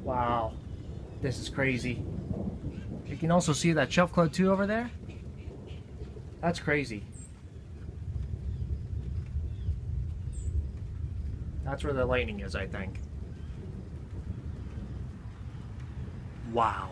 Wow. This is crazy. You can also see that shelf cloud too over there. That's crazy. That's where the lightning is, I think. Wow.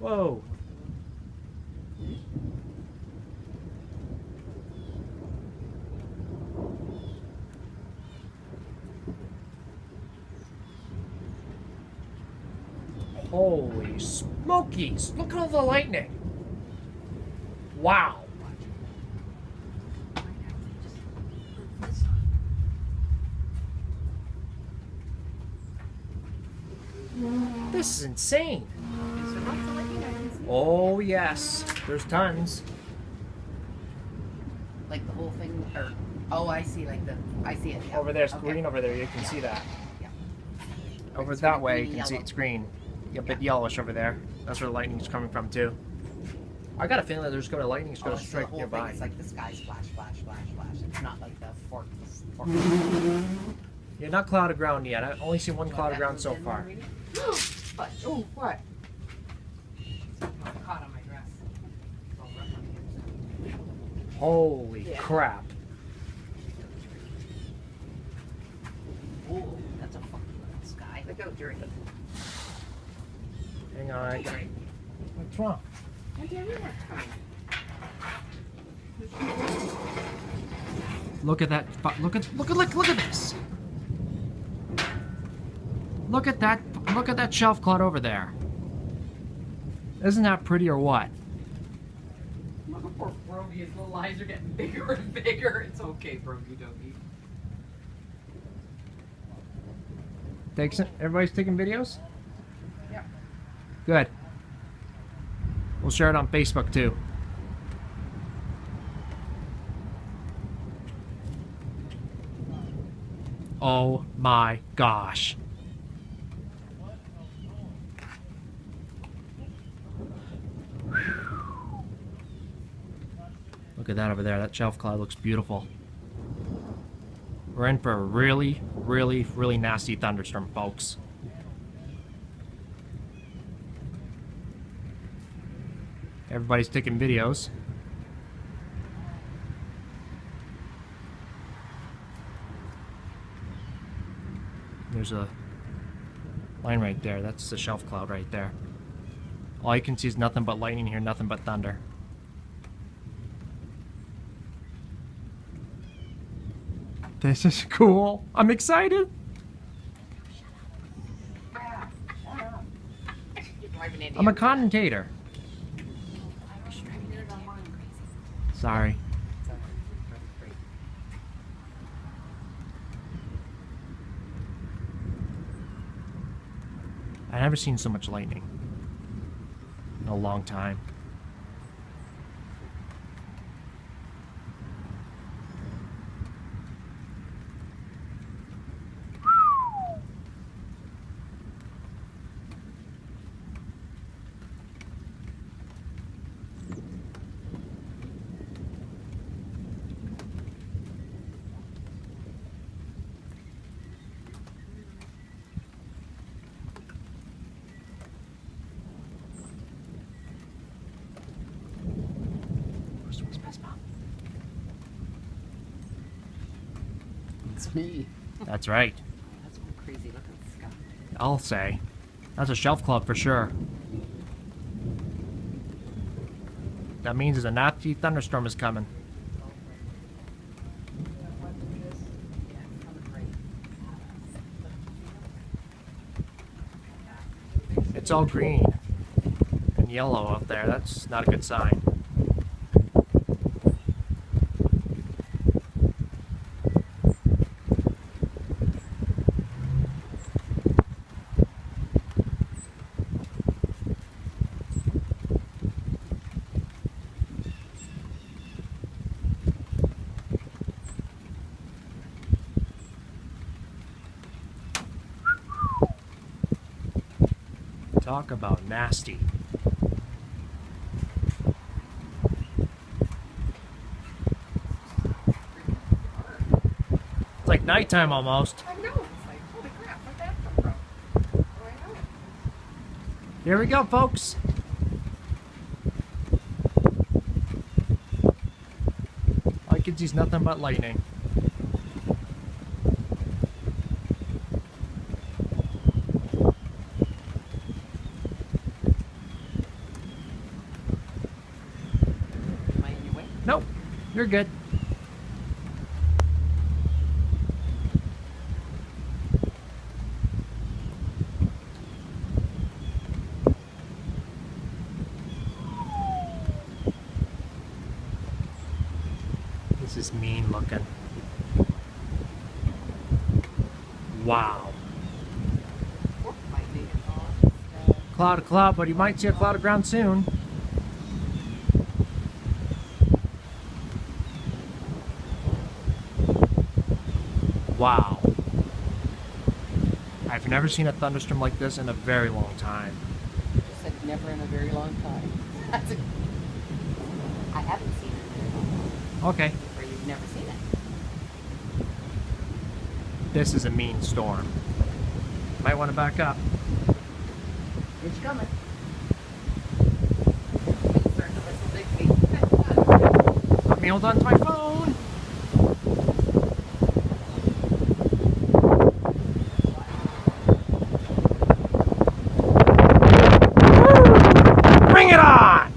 Whoa. Holy smokies! Look at all the lightning! Wow! This is insane! Oh yes, there's tons. Like the whole thing, or oh, I see. Like I see it. Yeah. Over there's Okay. green over there, you can see that. Yeah. Over It's that way, green, you can see yellow. it's green. A bit Yeah. yellowish over there. That's where the lightning's coming from too. I got a feeling that there's going to lightning's going Oh, to so the strike whole nearby. thing is like the sky's flash, flash, flash, flash. It's not like the fork. Yeah, not cloud of ground yet. I've only seen one cloud of ground so far. But oh, what? Caught on my dress. It's all rough on the inside. Holy Yeah. crap! Ooh, that's a funky looking sky. Look out, Jerry. Hang on, I got. What's wrong? Look at that! Look at this! Look at that! Look at that shelf cloud over there. Isn't that pretty or what? Poor Brogy, his little eyes are getting bigger and bigger. It's okay, Brogy, doggy. Everybody's taking videos? Yeah. Good. We'll share it on Facebook too. Oh my gosh. Look at that over there. That shelf cloud looks beautiful. We're in for a really, really, really nasty thunderstorm, folks. Everybody's taking videos. There's a line right there. That's the shelf cloud right there. All you can see is nothing but lightning here, nothing but thunder. This is cool. I'm excited. I'm a commentator. Sorry. I've never seen so much lightning in a long time. It's me. That's right. That's one crazy looking sky. I'll say. That's a shelf club for sure. That means there's a nasty thunderstorm is coming. It's all green and yellow up there. That's not a good sign. Talk about nasty. Nighttime almost. I know. It's like, holy crap, where'd that come from? Oh, I know. Here we go, folks. All I can see is nothing but lightning. Am I in your way? Nope, you're good. This is mean looking. Wow. Oh, lightning and all. Cloud of cloud, but you might see a cloud of ground soon. Wow. I've never seen a thunderstorm like this in a very long time. You said never in a very long time. That's it. I haven't seen it in a very long time. Okay. Or you've never seen it. This is a mean storm. Might want to back up. It's coming. It's starting to whistle big feet. Let me hold on to my phone. Bring it on!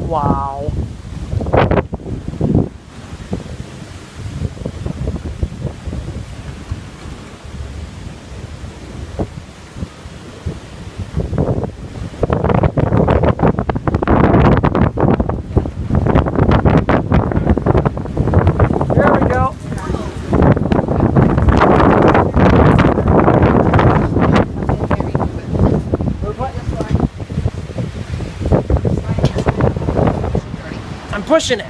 Wow. There we go. I'm pushing it.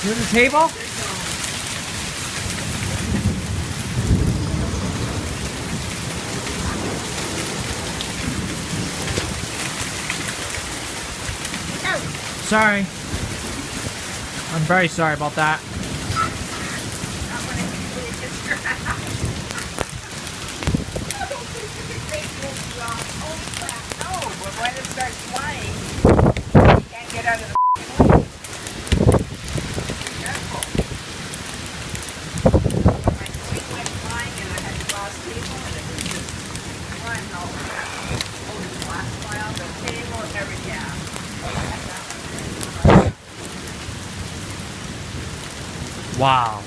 Near the table? Sorry. I'm very sorry about that. No, but when it starts flying, you can't get out of the way. Careful. My swing went flying and I had the glass table and it was just flying all around. Oh, the glass fly off the table and everything. Yeah. Wow.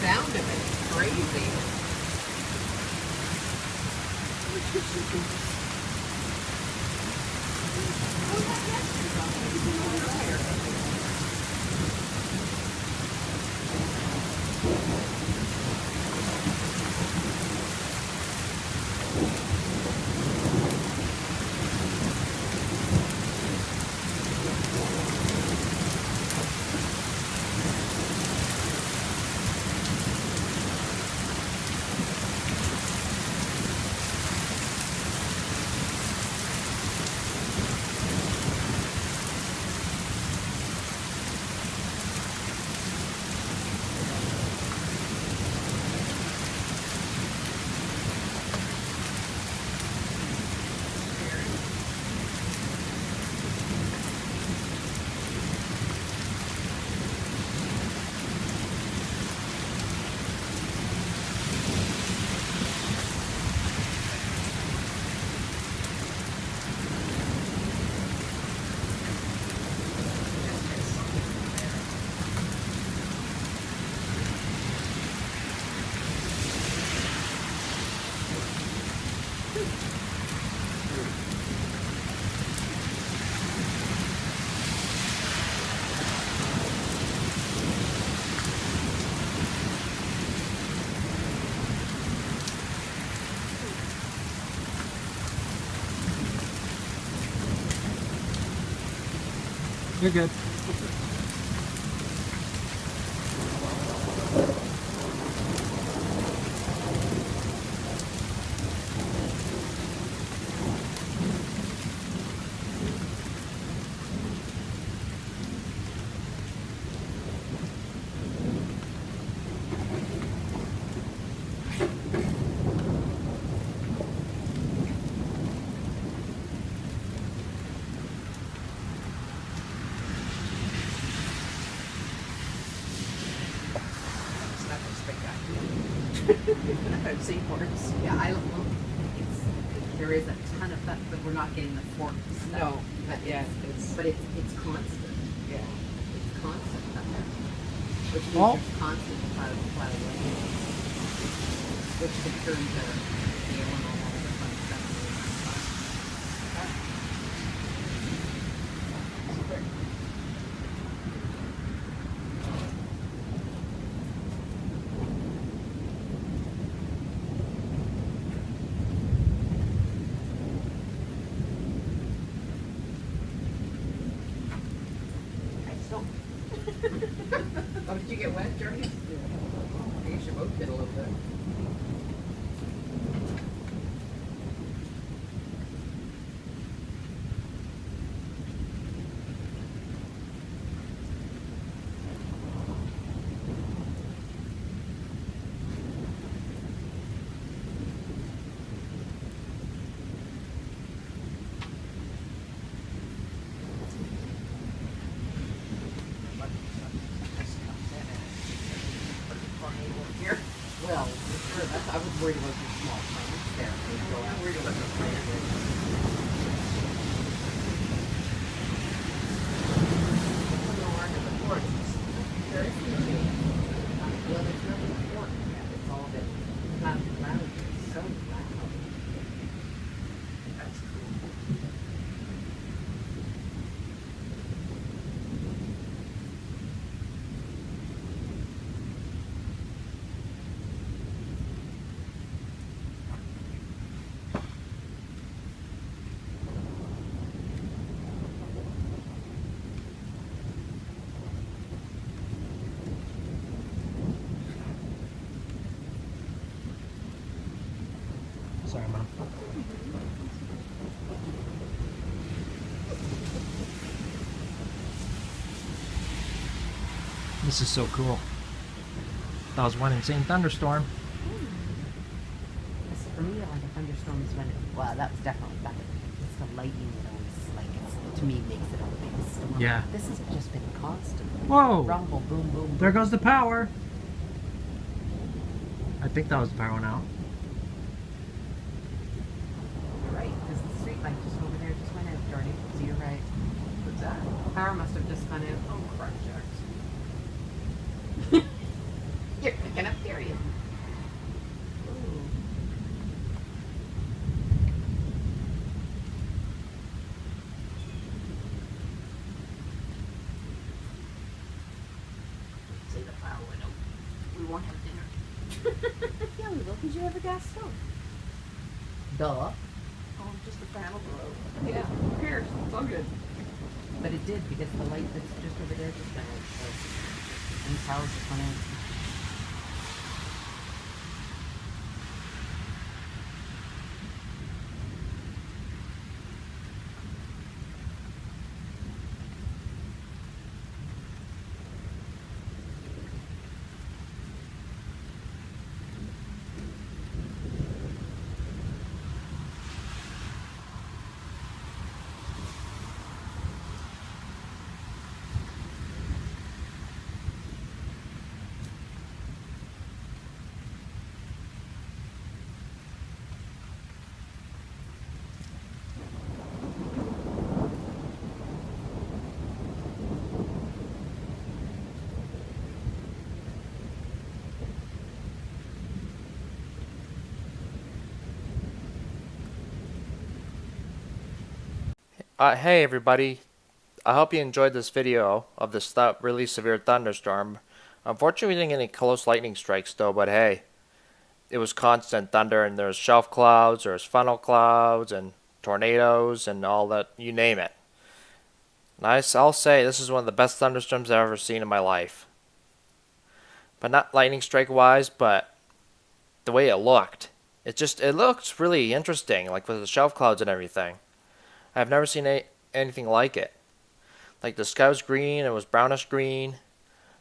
Sound of it is crazy. You're good. It's not that spectacular. I've seen worse. Yeah, I don't know. There is a ton of that, but we're not getting the fork stuff. No, but yeah, it's It's constant. yeah. It's constant thunder. Which means Well- there's constant cloud wind. Which could turn to hail and all that other fun stuff. I just don't. Oh, did you get wet, Jordy? I guess your boat did a little bit. Here. Well, for sure. I was worried about your small planes there. They go out. We're gonna look at There is no change. Well, there's nothing important yet. It's all a bit loud. It's so loud. That's cool. Sorry, Mom. This is so cool. That was one insane thunderstorm. For me, like a thunderstorm is when well, that's definitely better. It's the lightning that always, to me, makes it a big storm. Yeah. This has just been constant. Whoa! Rumble, boom, boom. There goes the power. I think that was the power went out. You're right, because the street light just over there just went out, Jordy. So you're right. What's that? Power must have just gone out. Oh, crap, Jax. You're picking up period. Say the power went out. We won't have dinner. Yeah, we will, because you have a gas stove. Duh. Oh, just the panel broke. Yeah, who cares? It's all good. But it did, because the light that's just over there just went out. So, and the power just went out. Hey everybody, I hope you enjoyed this video of this really severe thunderstorm. Unfortunately, we didn't get any close lightning strikes though, but hey, it was constant thunder and there's shelf clouds, there's funnel clouds and tornadoes and all that, you name it. I'll say this is one of the best thunderstorms I've ever seen in my life. But not lightning strike wise, but the way it looked. It looks really interesting, like with the shelf clouds and everything. I've never seen anything like it. Like the sky was green, it was brownish green.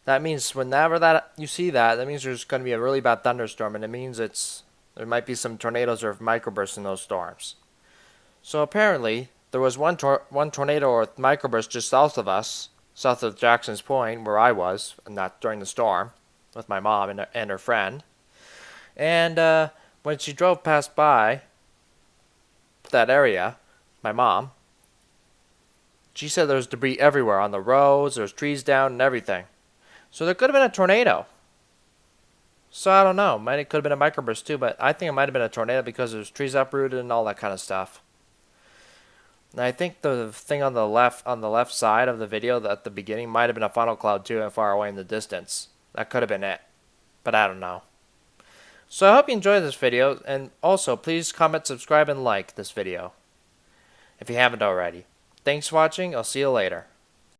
That means whenever that you see that, that means there's going to be a really bad thunderstorm, and it means there might be some tornadoes or microbursts in those storms. So apparently, there was one tornado or microburst just south of us, south of Jackson's Point, where I was, not during the storm, with my mom and her friend. And when she drove past by that area, my mom, she said there was debris everywhere on the roads, there was trees down and everything. So there could have been a tornado. So I don't know. It could have been a microburst too, but I think it might have been a tornado because there's trees uprooted and all that kind of stuff. And I think the thing on the left side of the video at the beginning might have been a funnel cloud too, and far away in the distance. That could have been it, but I don't know. So I hope you enjoyed this video, and also please comment, subscribe, and like this video if you haven't already. Thanks for watching. I'll see you later.